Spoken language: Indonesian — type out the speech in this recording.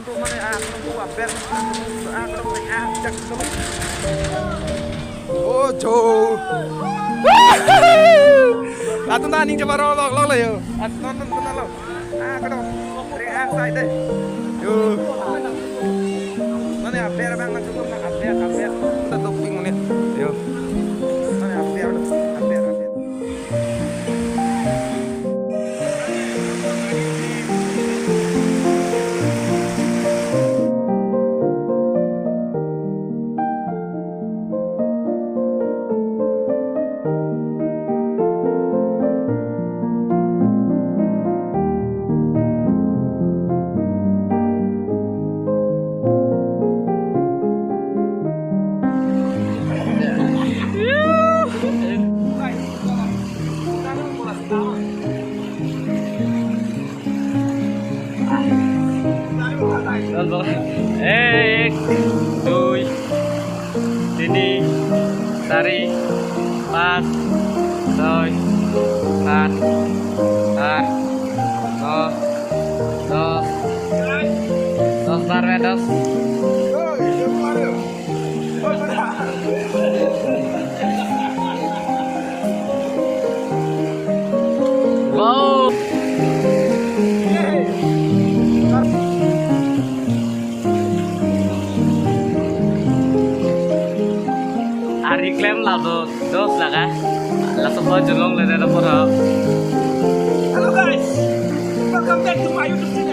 Oh, Joe. Atun ta ning coba lo yo. Atun non lo. Cái đâu. Re ang sai đây. Yo. Mana aper bang nang cukup aper. Tetap bingung nih. Yo. Mana aper. Ek, duy, tini, sari, pas, soy, tan, tar, dos barbedos. Wow. Ari klaim lah dos lah kan, lah semua jelong lah dari pura. Hello guys, welcome back to my YouTube channel.